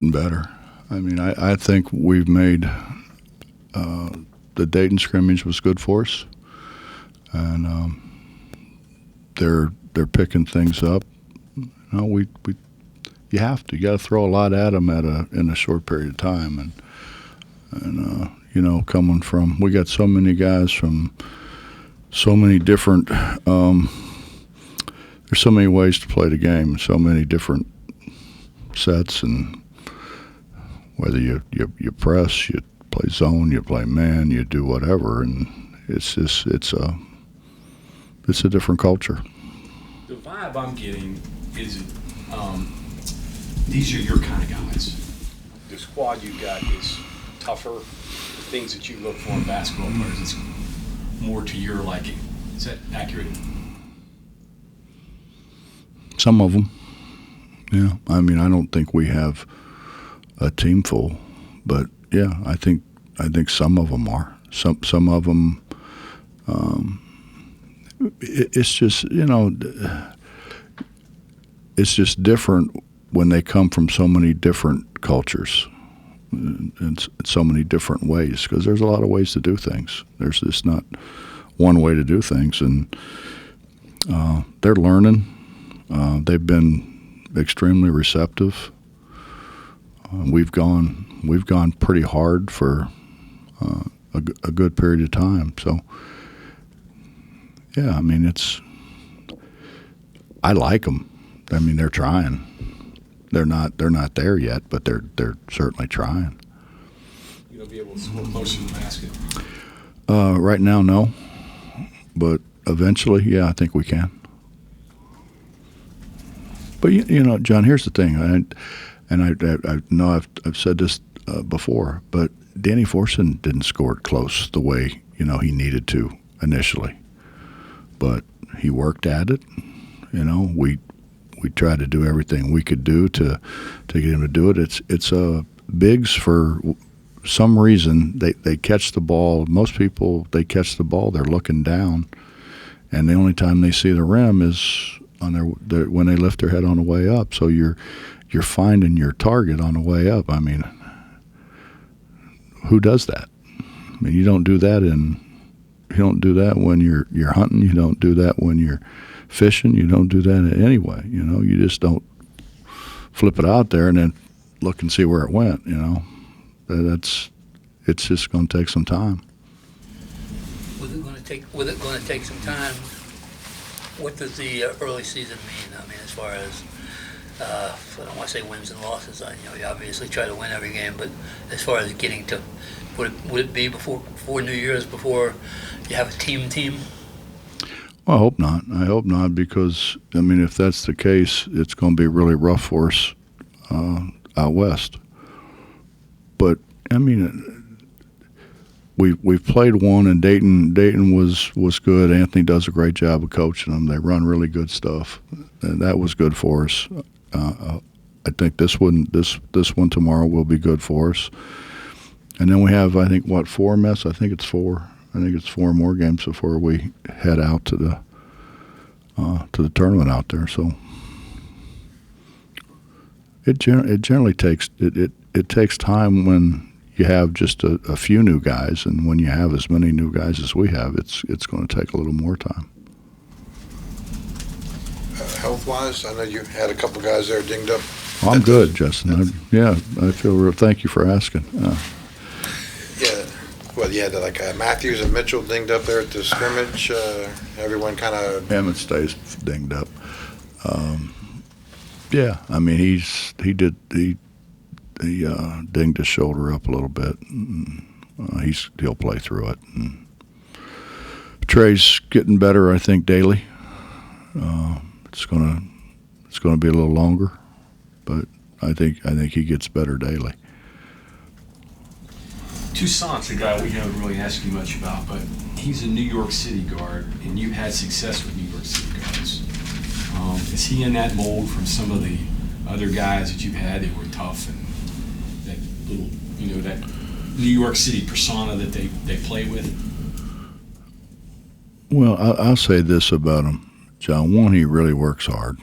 better. I mean, I think we've made the Dayton scrimmage was good for us, and they're picking things up. We you have to. You got to throw a lot at them in a short period of time, and coming from we got so many guys from so many different. There's so many ways to play the game, so many different sets, and whether you press, you play zone, you play man, you do whatever, and it's a different culture. The vibe I'm getting is these are your kind of guys. The squad you got is tougher. The things that you look for in basketball players is more to your liking. Is that accurate? Some of them, yeah. I mean, I don't think we have a team full, but yeah, I think some of them are. Some of them. It's just it's just different when they come from so many different cultures and so many different ways, because there's a lot of ways to do things. There's just not one way to do things, and they're learning. They've been extremely receptive. We've gone pretty hard for a good period of time. So yeah, I mean I like them. I mean, they're trying. They're not there yet, but they're certainly trying. You gonna be able to score close to the basket? Right now, no, but eventually, yeah, I think we can. But John, here's the thing, I know I've said this before, but Danny Forson didn't score it close the way he needed to initially, but he worked at it. We tried to do everything we could do to get him to do it. It's bigs for some reason they catch the ball. Most people, they catch the ball, they're looking down, and the only time they see the rim is on when they lift their head on the way up. So you're finding your target on the way up. I mean, who does that? I mean, you don't do that when you're hunting. You don't do that when you're fishing. You don't do that anyway. You just don't flip it out there and then look and see where it went. It's just going to take some time. With it going to take some time, what does the early season mean? I mean, as far as I don't want to say wins and losses. You obviously try to win every game, but as far as getting to, would it be before New Year's, before you have a team? Well, I hope not, because I mean, if that's the case, it's going to be really rough for us out west. But I mean, we've played one, and Dayton was good. Anthony does a great job of coaching them. They run really good stuff, and that was good for us. I think this one tomorrow will be good for us. And then we have, I think, four Mess? I think it's four. I think it's four more games before we head out to the tournament out there. So it generally takes it takes time when you have just a few new guys, and when you have as many new guys as we have, it's going to take a little more time. Health-wise, I know you had a couple guys there dinged up. Well, I'm good, Justin. I feel real. Thank you for asking. Yeah. Well, you had Matthews and Mitchell dinged up there at the scrimmage. Everyone kind of. Emmett stays dinged up. Yeah, I mean he dinged his shoulder up a little bit. He'll play through it. And Trey's getting better, I think, daily. It's gonna be a little longer, but I think he gets better daily. Toussaint's a guy we haven't really asked you much about, but he's a New York City guard, and you've had success with New York City guards. Is he in that mold from some of the other guys that you've had that were tough and that little, that New York City persona that they play with? Well, I'll say this about him, John. One, he really works hard.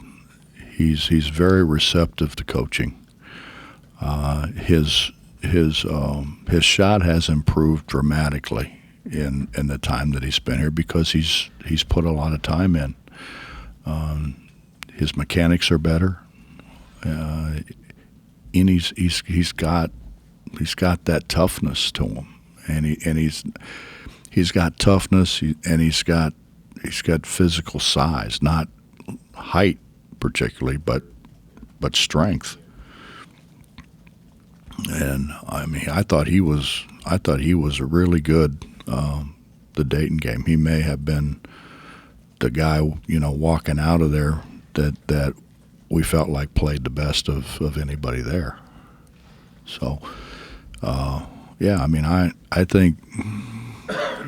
He's very receptive to coaching. His shot has improved dramatically in the time that he's been here because he's put a lot of time in. His mechanics are better, and he's got that toughness to him, and he's got toughness, and he's got physical size, not height particularly, but strength. And I mean, I thought he was a really good the Dayton game. He may have been the guy, walking out of there that we felt like played the best of anybody there. So, yeah, I mean, I think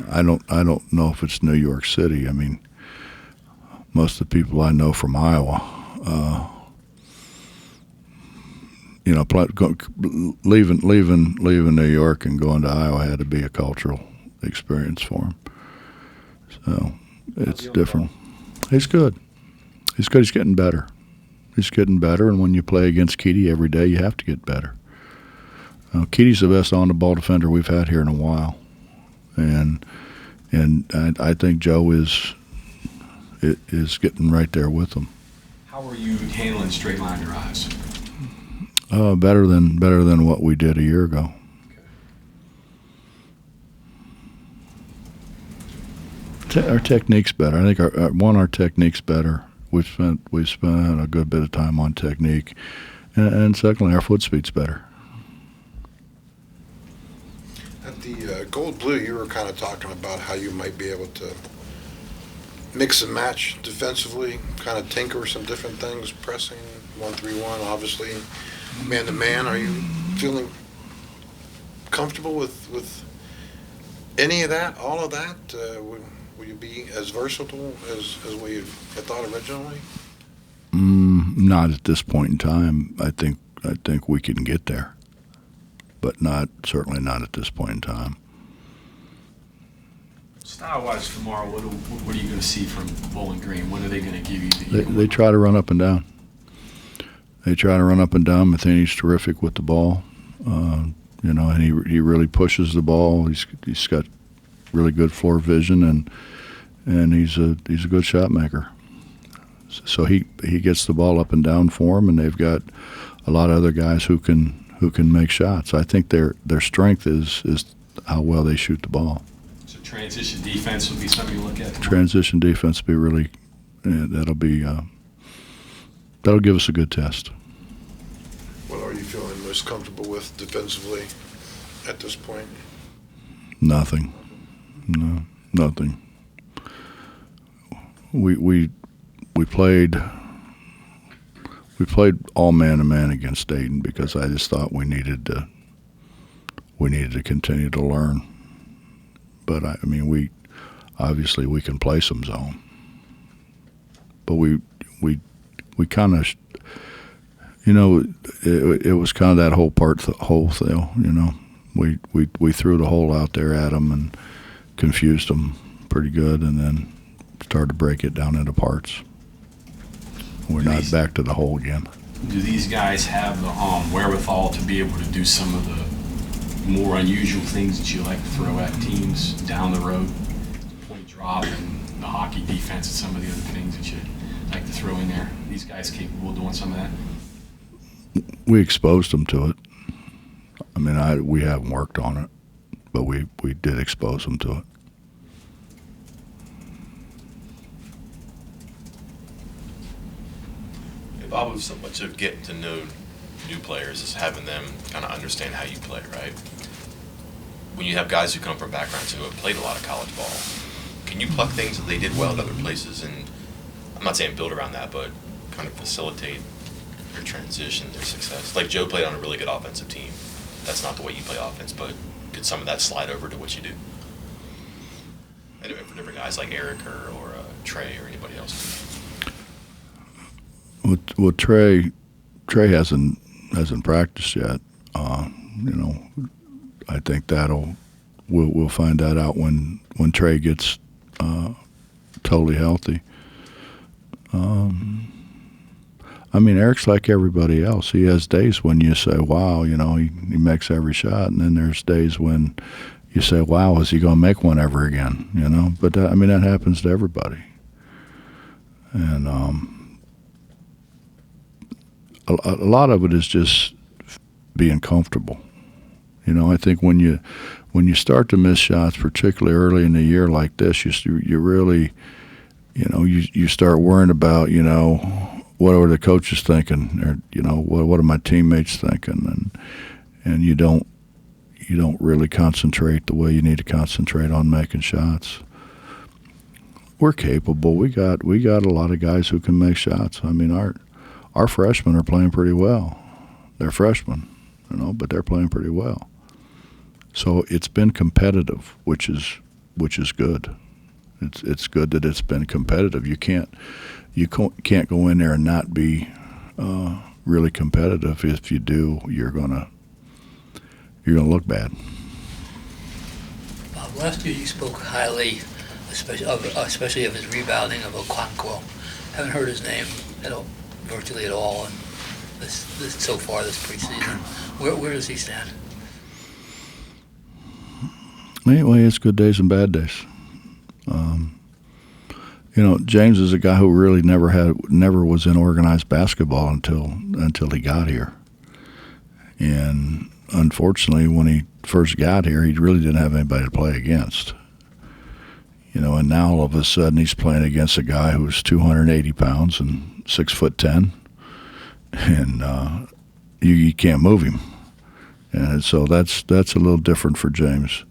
I don't know if it's New York City. I mean, most of the people I know from Iowa, leaving New York and going to Iowa had to be a cultural experience for him. So it's different. He's good. He's good. He's getting better. He's getting better, and when you play against Keedy every day, you have to get better. Keedy's the best on-the-ball defender we've had here in a while, and I think Joe is getting right there with him. How are you handling straight line drives? Better than what we did a year ago. Our technique's better. I think our technique's better. We've spent a good bit of time on technique, and secondly, our foot speed's better. At the Gold Blue, you were kind of talking about how you might be able to mix and match defensively, kind of tinker some different things, pressing 1-3-1, obviously man to man. Are you feeling comfortable with any of that, all of that? Will you be as versatile as we had thought originally? Not at this point in time. I think we can get there, but certainly not at this point in time. Style-wise tomorrow, what are you going to see from Bowling Green? What are they going to give you? They try to run up and down. Matheny's terrific with the ball, and he really pushes the ball. He's got really good floor vision, and he's a good shot maker. So he gets the ball up and down for him, and they've got a lot of other guys who can make shots. I think their strength is how well they shoot the ball. So transition defense will be something you look at tomorrow? Transition defense will be really that'll give us a good test. What are you feeling most comfortable with defensively at this point? Nothing. No, nothing. We played all man-to-man against Dayton because I just thought we needed to continue to learn. But I mean, we can play some zone, but we kind of, it was kind of that whole thing. We threw the hole out there at them and confused them pretty good, and then started to break it down into parts. We're not back to the hole again. Do these guys have the wherewithal to be able to do some of the more unusual things that you like to throw at teams down the road? Point drop and the hockey defense and some of the other things that you like to throw in there. These guys capable of doing some of that? We exposed them to it. I mean, we haven't worked on it, but we did expose them to it. Bob, with so much of getting to know new players is having them kind of understand how you play, right? When you have guys who come from backgrounds who have played a lot of college ball, can you pluck things that they did well at other places and, I'm not saying build around that, but kind of facilitate their transition, their success? Like Joe played on a really good offensive team. That's not the way you play offense, but could some of that slide over to what you do? Anyway, for different guys like Eric or Trey or anybody else. Well, Trey hasn't practiced yet. I think we'll find that out when Trey gets totally healthy. I mean, Eric's like everybody else. He has days when you say, wow, he makes every shot. And then there's days when you say, wow, is he going to make one ever again? But that happens to everybody. And a lot of it is just being comfortable. I think when you start to miss shots, particularly early in the year like this, you really, you start worrying about, what are the coaches thinking, or what are my teammates thinking, and you don't really concentrate the way you need to concentrate on making shots. We're capable. We got a lot of guys who can make shots. I mean, our freshmen are playing pretty well. They're freshmen, but they're playing pretty well. So it's been competitive, which is good. It's good that it's been competitive. You can't go in there and not be really competitive. If you do, you're gonna look bad. Bob, last year you spoke highly, especially of his rebounding of Okonkwo. Haven't heard his name virtually at all, in this so far this preseason. Where does he stand? Anyway, it's good days and bad days. James is a guy who really never was in organized basketball until he got here. And unfortunately, when he first got here, he really didn't have anybody to play against. And now all of a sudden he's playing against a guy who's 280 pounds and 6'10", and you can't move him. And so that's a little different for James.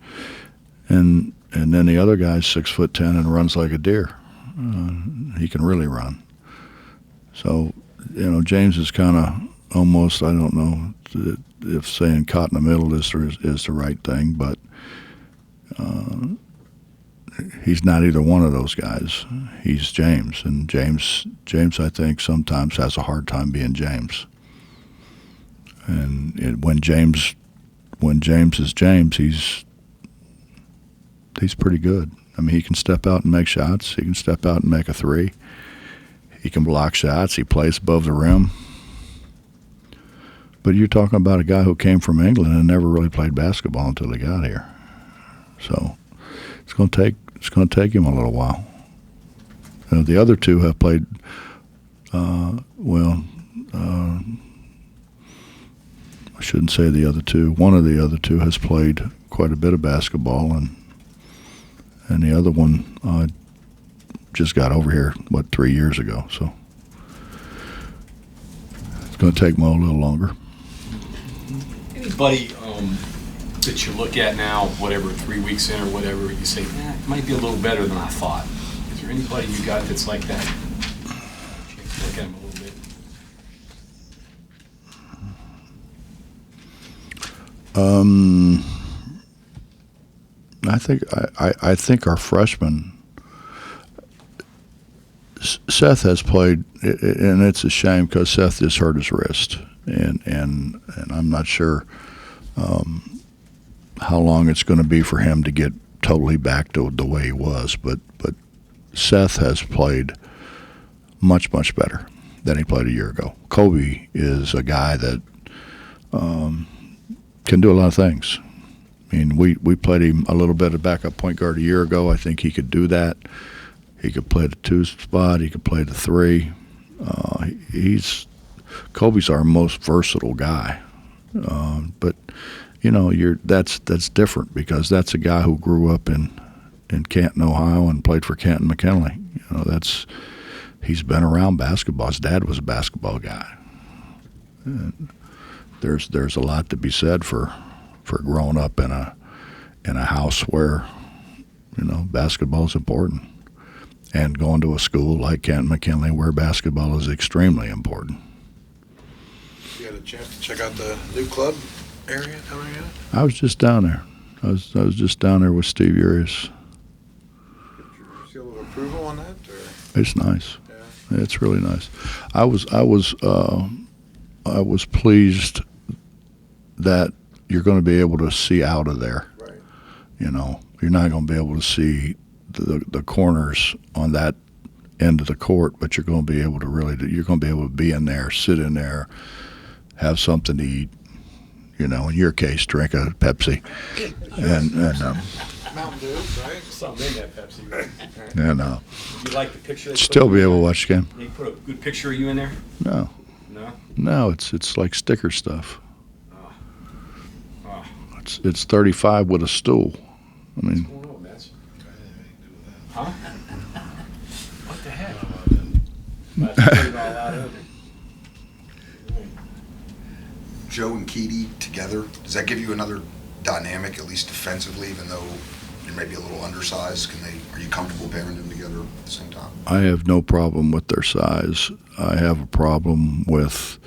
And then the other guy's 6'10" and runs like a deer. He can really run. So, James is kind of almost, I don't know if saying caught in the middle is the right thing, but he's not either one of those guys. He's James, and James I think sometimes has a hard time being James. And when James is James, he's pretty good. I mean, he can step out and make shots. He can step out and make a three. He can block shots. He plays above the rim. But you're talking about a guy who came from England and never really played basketball until he got here. So it's going to take him a little while. The other two have played. I shouldn't say the other two. One of the other two has played quite a bit of basketball, and the other one just got over here, 3 years ago. So it's going to take Mo a little longer. Anybody that you look at now, whatever, 3 weeks in or whatever, you say, it might be a little better than I thought. Is there anybody you got that's like that? Look at him a little bit. I think our freshman Seth has played, and it's a shame because Seth just hurt his wrist, and I'm not sure how long it's going to be for him to get totally back to the way he was. But Seth has played much better than he played a year ago. Kobe is a guy that can do a lot of things. I mean, we played him a little bit of backup point guard a year ago. I think he could do that. He could play the 2 spot. He could play the 3. Kobe's our most versatile guy. But that's different because that's a guy who grew up in Canton, Ohio, and played for Canton McKinley. He's been around basketball. His dad was a basketball guy. And there's a lot to be said for growing up in a house where basketball is important, and going to a school like Canton McKinley where basketball is extremely important. You had a chance to check out the new club area coming in? I was just down there. I was just down there with Steve Urias. Seal of approval on that, or? It's nice. Yeah. It's really nice. I was pleased that you're going to be able to see out of there. Right. You're not going to be able to see the corners on that end of the court, but you're going to be able to be in there, sit in there, have something to eat. In your case, drink a Pepsi, and Mountain Dew, right? Something in that Pepsi, right? and You like the picture? still be able to watch the game. They put a good picture of you in there? No, No? it's like sticker stuff. Oh. It's 35 with a stool. I What's mean, going on, Match? Huh? What the heck? About to put it all out of it. Joe and Keedy together, does that give you another dynamic, at least defensively, even though you're maybe a little undersized? Are you comfortable pairing them together at the same time? I have no problem with their size. I have a problem with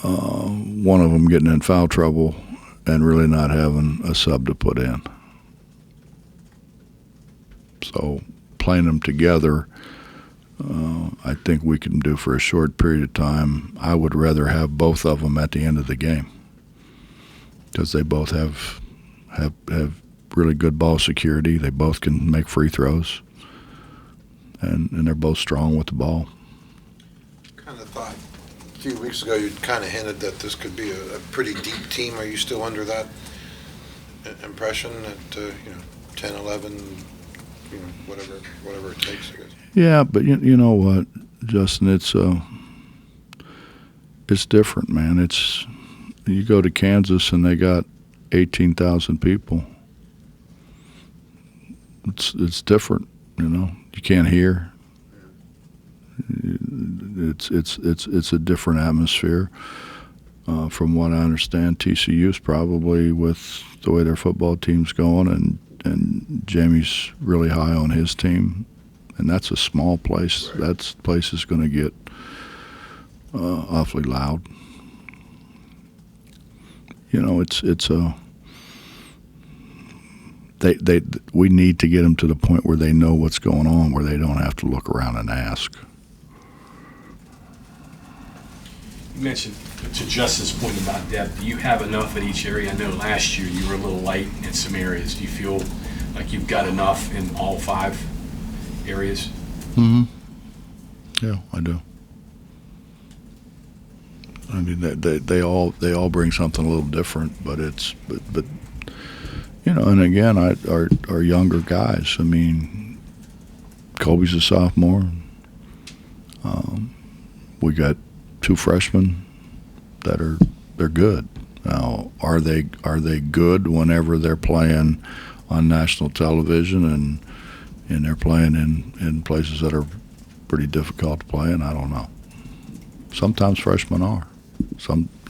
one of them getting in foul trouble and really not having a sub to put in. So playing them together, I think we can do for a short period of time. I would rather have both of them at the end of the game because they both have really good ball security. They both can make free throws, and they're both strong with the ball. Kind of thought a few weeks ago you kind of hinted that this could be a pretty deep team. Are you still under that impression that 10, 11, whatever it takes, I guess? Yeah, but you know what, Justin? It's different, man. You go to Kansas and they got 18,000 people. It's different, You can't hear. It's a different atmosphere. From what I understand, TCU's probably, with the way their football team's going, and Jamie's really high on his team, and that's a small place. Right. That place is going to get awfully loud. We need to get them to the point where they know what's going on, where they don't have to look around and ask. You mentioned, to Justin's point about depth, do you have enough at each area? I know last year you were a little light in some areas. Do you feel like you've got enough in all 5 areas? Mm-hmm. Yeah, I do. I mean, they all bring something a little different, but and again, our younger guys. I mean, Kobe's a sophomore. We got 2 freshmen they're good. Now, are they good whenever they're playing on national television and they're playing in places that are pretty difficult to play in? I don't know. Sometimes freshmen are.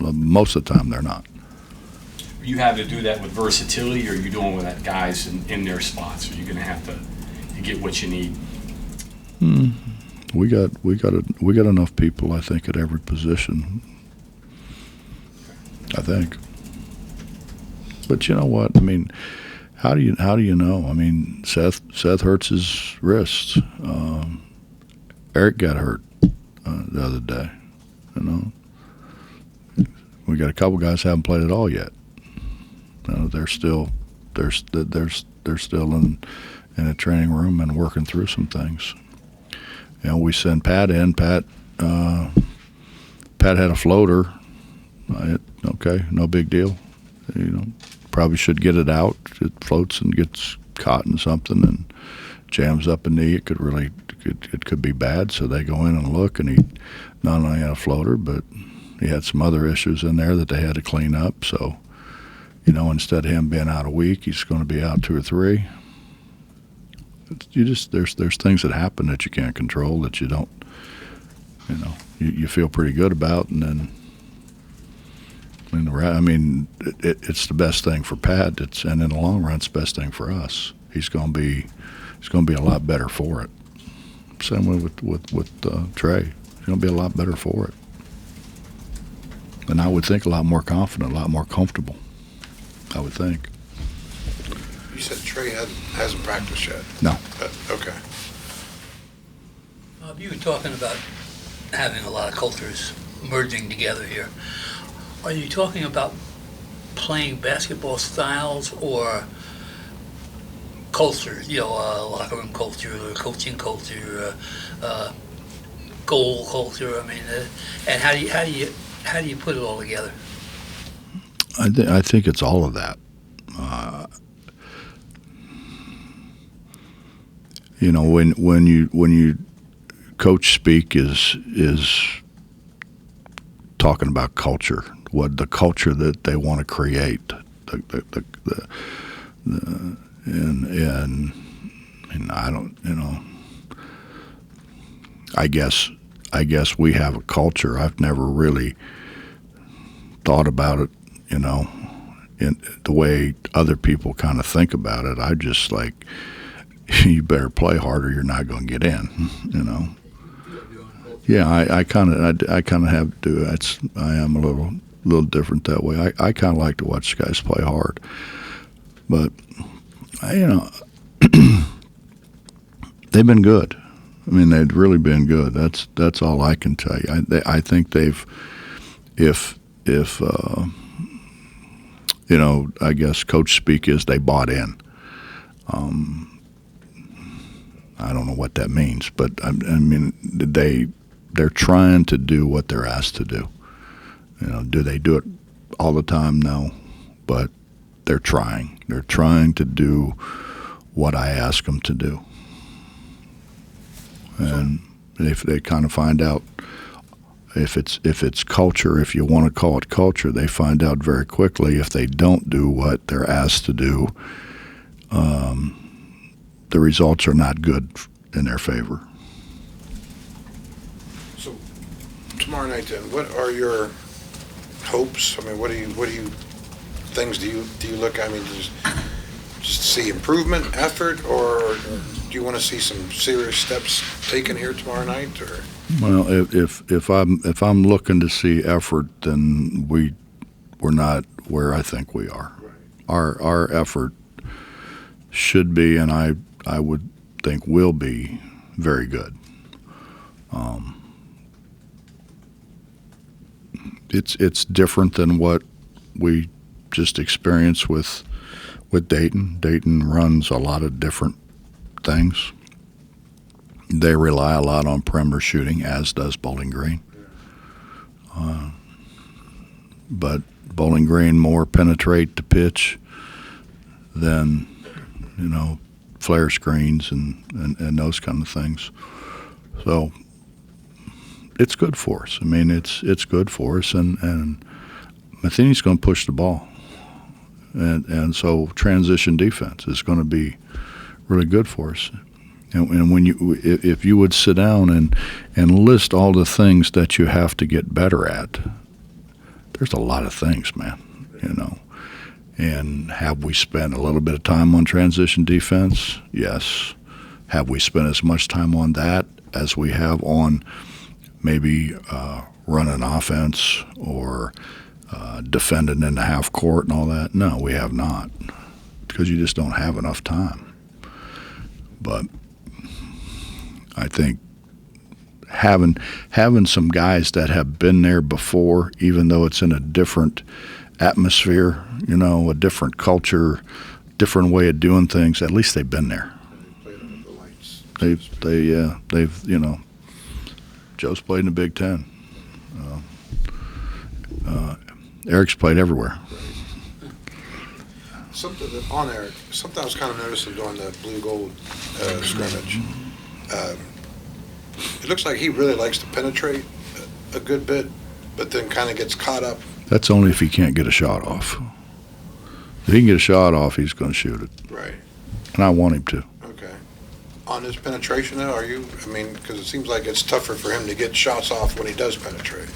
Most of the time they're not. You have to do that with versatility, or are you doing with that guys in their spots? Are you going to have to get what you need? We got enough people, I think, at every position. I think. But you know what? I mean, how do you know? I mean, Seth hurts his wrist. Eric got hurt the other day. We got a couple guys who haven't played at all yet. They're still in a training room and working through some things. We send Pat in. Pat had a floater. Okay, no big deal. Probably should get it out. It floats and gets caught in something and jams up a knee. It could be bad. So they go in and look, and he not only had a floater, but he had some other issues in there that they had to clean up. So, instead of him being out a week, he's going to be out 2 or 3. There's things that happen that you can't control, that you don't, you feel pretty good about, and then, it's the best thing for Pat. And in the long run, it's the best thing for us. He's going to be a lot better for it. Same way with Trey. He's going to be a lot better for it. And I would think a lot more confident, a lot more comfortable. I would think. You said Trey hasn't practiced yet? No. Okay. Bob, you were talking about having a lot of cultures merging together here. Are you talking about playing basketball styles or culture, locker room culture, or coaching culture, goal culture. I mean, and how do you put it all together? I think it's all of that. When you coach speak is talking about culture, what the culture that they want to create, and I don't, I guess we have a culture. I've never really thought about it, in the way other people kind of think about it. I just like, you better play harder, you're not going to get in, Yeah, I kind of have to do it. I am a little different that way. I kind of like to watch guys play hard, but they've been good. I mean, they've really been good. That's all I can tell you. I think they've, if I guess coach speak is they bought in. I don't know what that means, but I mean they're trying to do what they're asked to do. Do they do it all the time? No, but they're trying. They're trying to do what I ask them to do, and if they kind of find out if it's culture, if you want to call it culture, they find out very quickly if they don't do what they're asked to do. The results are not good in their favor. So tomorrow night, then, what are your hopes? I mean, what do you things do you look? I mean, just see improvement, effort, or do you want to see some serious steps taken here tomorrow night? Or Well, if I'm looking to see effort, then we're not where I think we are. Right. Our effort should be, and I would think will be, very good. It's different than what we just experienced with Dayton. Dayton runs a lot of different things. They rely a lot on perimeter shooting, as does Bowling Green. But Bowling Green more penetrate the pitch than, flare screens and those kind of things. So it's good for us. I mean, it's good for us, and Matheny's going to push the ball, and so transition defense is going to be really good for us. And when if you would sit down and list all the things that you have to get better at, there's a lot of things, man. And have we spent a little bit of time on transition defense? Yes. Have we spent as much time on that as we have on maybe running offense or defending in the half court and all that? No, we have not, because you just don't have enough time. But I think having some guys that have been there before, even though it's in a different atmosphere, a different culture, different way of doing things, at least they've been there. Played under the lights. They've Joe's played in the Big Ten. Eric's played everywhere. Something on Eric, something I was kind of noticing during the blue gold scrimmage. It looks like he really likes to penetrate a good bit, but then kind of gets caught up. That's only if he can't get a shot off. If he can get a shot off, he's going to shoot it. Right. And I want him to. Okay. On his penetration, though, because it seems like it's tougher for him to get shots off when he does penetrate.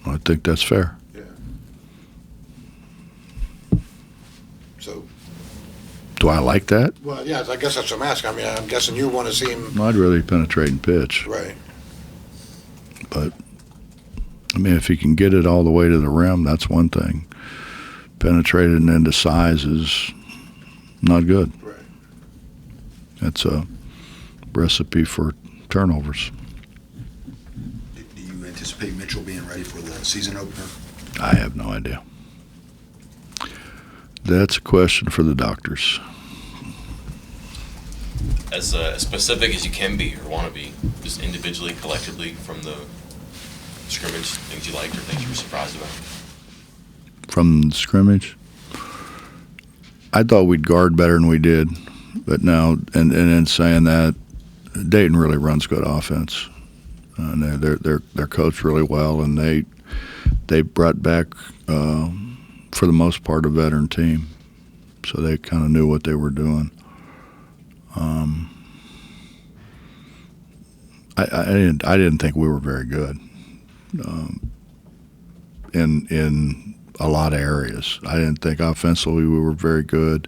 I think that's fair. Yeah. So. Do I like that? Well, yeah, I guess that's what I'm asking. I mean, I'm guessing you want to see him. I'd really penetrate and pitch. Right. But, I mean, if he can get it all the way to the rim, that's one thing. Penetrating into size is not good. Right. That's a recipe for turnovers. Do you anticipate Mitchell being ready for the season opener? I have no idea. That's a question for the doctors. as specific as you can be or want to be, just individually, collectively, from the scrimmage, things you liked or things you were surprised about? From scrimmage, I thought we'd guard better than we did, but now, and in saying that, Dayton really runs good offense. And they're coached really well, and they brought back, for the most part, a veteran team, so they kind of knew what they were doing. I didn't think we were very good in a lot of areas. I didn't think offensively we were very good.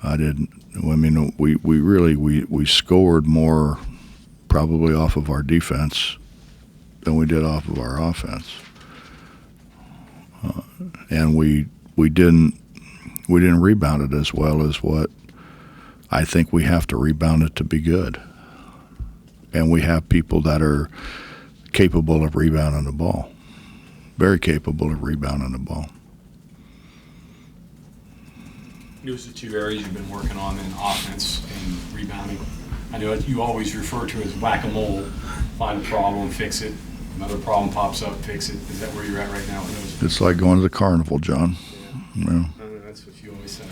I mean, we scored more probably off of our defense than we did off of our offense, and we didn't rebound it as well as what I think we have to rebound it to be good. And we have people that are capable of rebounding the ball, very capable of rebounding the ball. Those are the two areas you've been working on in offense and rebounding. I know you always refer to it as whack-a-mole. Find a problem, fix it. Another problem pops up, fix it. Is that where you're at right now with those? It's like going to the carnival, John. Yeah. You know, That's what you always say.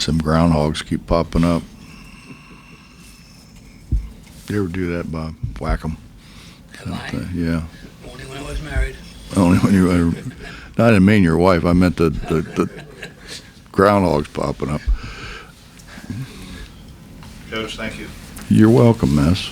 some groundhogs keep popping up. You ever do that, Bob? Whack them. Am I? Yeah. Only when I was married. Only when you were. No, I didn't mean your wife. I meant the groundhogs popping up. Coach, thank you. You're welcome, miss.